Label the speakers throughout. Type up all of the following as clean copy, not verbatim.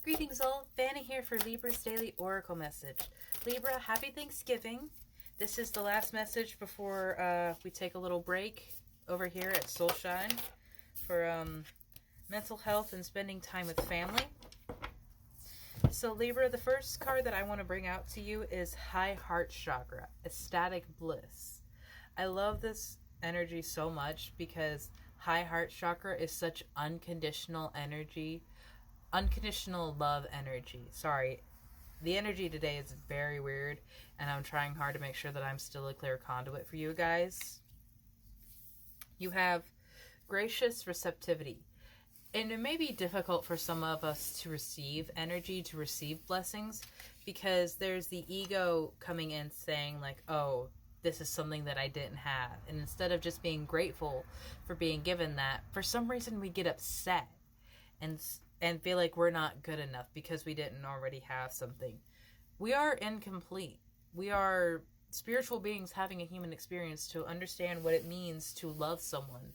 Speaker 1: Greetings all, Vanna here for Libra's Daily Oracle Message. Libra, happy Thanksgiving. This is the last message before we take a little break over here at Soulshine for mental health and spending time with family. So Libra, the first card that I want to bring out to you is High Heart Chakra, Ecstatic Bliss. I love this energy so much because High Heart Chakra is such unconditional energy. Unconditional love energy. Sorry, the energy today is very weird, and I'm trying hard to make sure that I'm still a clear conduit for you guys. You have gracious receptivity, and it may be difficult for some of us to receive energy, to receive blessings, because there's the ego coming in saying like, oh, this is something that I didn't have, and instead of just being grateful for being given that, for some reason we get upset and feel like we're not good enough because we didn't already have something. We are incomplete. We are spiritual beings having a human experience to understand what it means to love someone,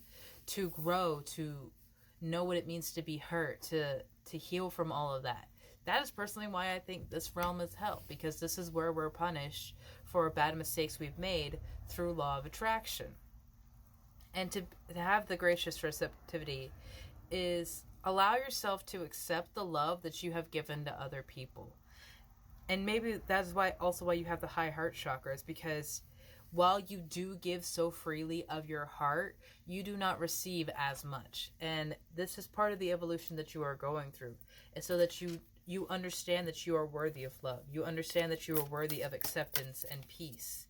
Speaker 1: to grow, to know what it means to be hurt, to heal from all of that. That is personally why I think this realm is hell, because this is where we're punished for bad mistakes we've made through law of attraction. And to have the gracious receptivity is allow yourself to accept the love that you have given to other people. And maybe that's why you have the high heart chakra, is because while you do give so freely of your heart, you do not receive as much. And this is part of the evolution that you are going through. And so that you understand that you are worthy of love. You understand that you are worthy of acceptance and peace.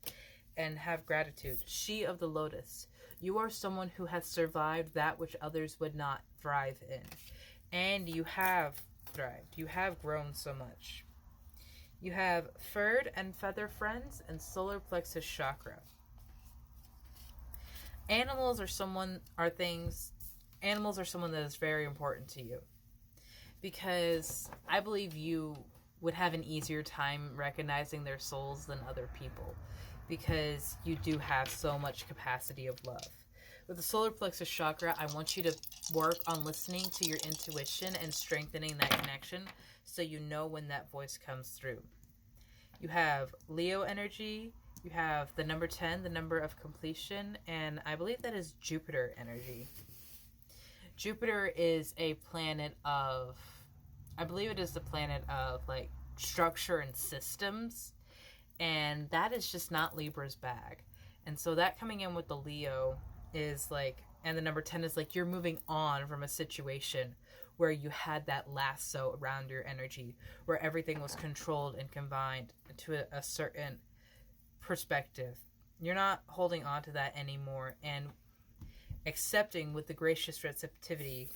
Speaker 1: And have gratitude. She of the lotus. You are someone who has survived that which others would not thrive in. And you have thrived. You have grown so much. You have furred and feather friends and solar plexus chakra. Animals are someone that is very important to you. Because I believe you would have an easier time recognizing their souls than other people, because you do have so much capacity of love. With the solar plexus chakra, I want you to work on listening to your intuition and strengthening that connection so you know when that voice comes through. You have Leo energy, you have the number 10, the number of completion, and I believe that is Jupiter energy. Jupiter is a planet of, I believe it is the planet of like structure and systems, and that is just not Libra's bag. And so that coming in with the Leo is like, and the number 10 is like you're moving on from a situation where you had that lasso around your energy, where everything was controlled and combined to a certain perspective. You're not holding on to that anymore, and accepting with the gracious receptivity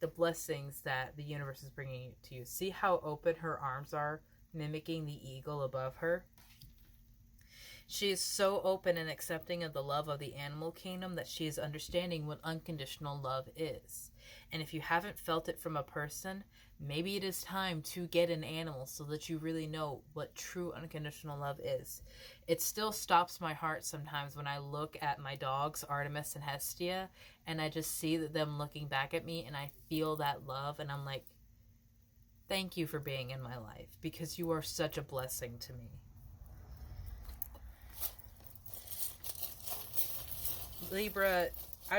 Speaker 1: the blessings that the universe is bringing to you. See how open her arms are, mimicking the eagle above her? She is so open and accepting of the love of the animal kingdom that she is understanding what unconditional love is. And if you haven't felt it from a person, maybe it is time to get an animal so that you really know what true unconditional love is. It still stops my heart sometimes when I look at my dogs, Artemis and Hestia, and I just see them looking back at me, and I feel that love, and I'm like, thank you for being in my life, because you are such a blessing to me. Libra, I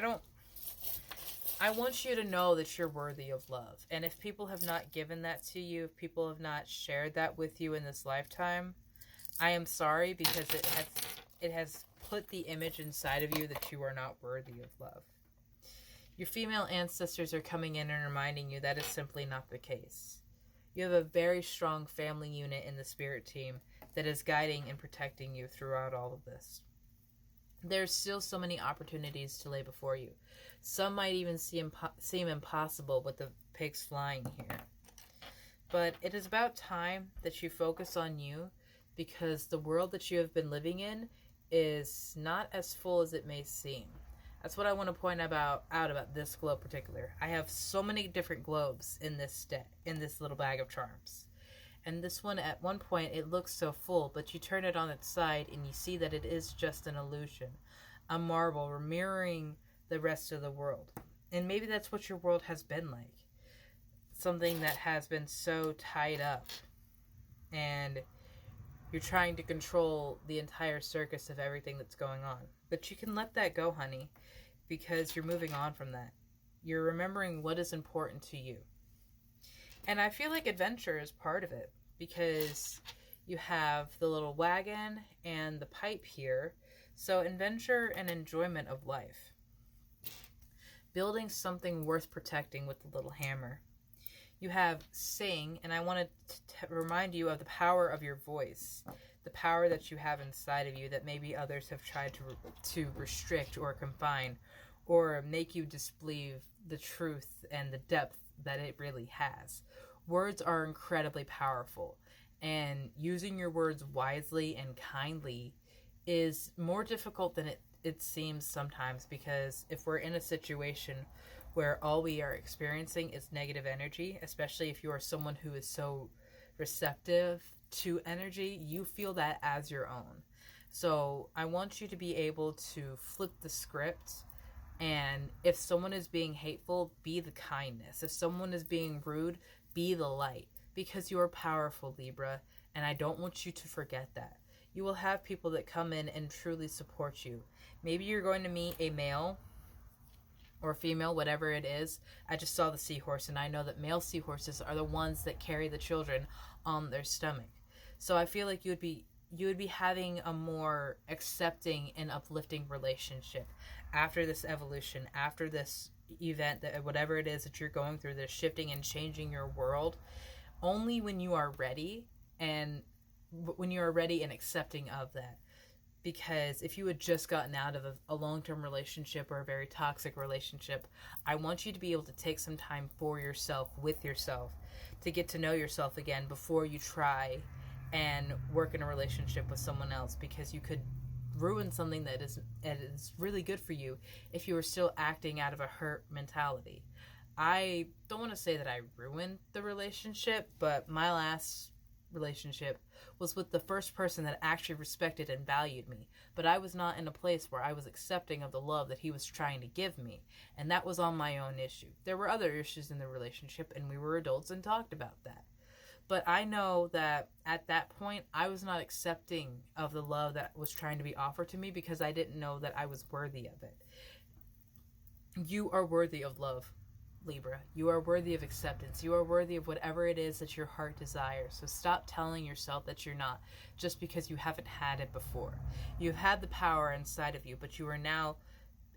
Speaker 1: want you to know that you're worthy of love. And if people have not given that to you, if people have not shared that with you in this lifetime, I am sorry, because it has put the image inside of you that you are not worthy of love. Your female ancestors are coming in and reminding you that is simply not the case. You have a very strong family unit in the spirit team that is guiding and protecting you throughout all of this. There's still so many opportunities to lay before you. Some might even seem impossible with the pigs flying here. But it is about time that you focus on you, because the world that you have been living in is not as full as it may seem. That's what I want to point out about this globe in particular. I have so many different globes in this little bag of charms. And this one, at one point, it looks so full, but you turn it on its side and you see that it is just an illusion, a marble mirroring the rest of the world. And maybe that's what your world has been like. something that has been so tied up, and you're trying to control the entire circus of everything that's going on. But you can let that go, honey, because you're moving on from that. You're remembering what is important to you. And I feel like adventure is part of it, because you have the little wagon and the pipe here. So adventure and enjoyment of life. Building something worth protecting with the little hammer. You have sing, and I wanted to remind you of the power of your voice, the power that you have inside of you that maybe others have tried to restrict or confine, or make you disbelieve the truth and the depth that it really has. Words are incredibly powerful, and using your words wisely and kindly is more difficult than it seems sometimes, because if we're in a situation where all we are experiencing is negative energy, especially if you are someone who is so receptive to energy, you feel that as your own. So I want you to be able to flip the script, and if someone is being hateful, be the kindness. If someone is being rude, be the light, because you are powerful, Libra, and I don't want you to forget that. You will have people that come in and truly support you. Maybe you're going to meet a male or female, whatever it is. I just saw the seahorse, and I know that male seahorses are the ones that carry the children on their stomach. So I feel like you would be having a more accepting and uplifting relationship after this evolution, after this event, that whatever it is that you're going through, that's shifting and changing your world. Only when you are ready, and when you are ready and accepting of that. Because if you had just gotten out of a long-term relationship or a very toxic relationship, I want you to be able to take some time for yourself, with yourself, to get to know yourself again before you try and work in a relationship with someone else, because you could ruin something that is really good for you if you were still acting out of a hurt mentality. I don't want to say that I ruined the relationship, but my last relationship was with the first person that actually respected and valued me, but I was not in a place where I was accepting of the love that he was trying to give me, and that was on my own issue. There were other issues in the relationship, and we were adults and talked about that. But I know that at that point, I was not accepting of the love that was trying to be offered to me, because I didn't know that I was worthy of it. You are worthy of love, Libra. You are worthy of acceptance. You are worthy of whatever it is that your heart desires. So stop telling yourself that you're not, just because you haven't had it before. You've had the power inside of you, but you are now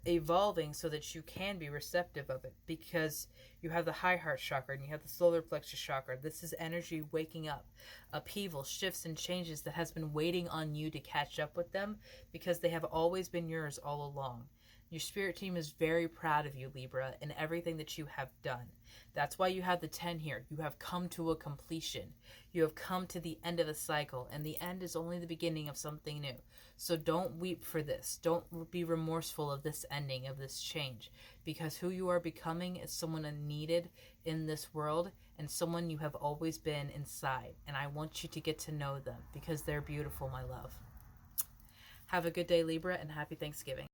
Speaker 1: evolving so that you can be receptive of it, because you have the high heart chakra and you have the solar plexus chakra. This is energy waking up, upheaval, shifts, and changes that has been waiting on you to catch up with them, because they have always been yours all along. Your spirit team is very proud of you, Libra, and everything that you have done. That's why you have the 10 here. You have come to a completion. You have come to the end of a cycle, and the end is only the beginning of something new. So don't weep for this. Don't be remorseful of this ending, of this change, because who you are becoming is someone needed in this world, and someone you have always been inside. And I want you to get to know them, because they're beautiful, my love. Have a good day, Libra, and happy Thanksgiving.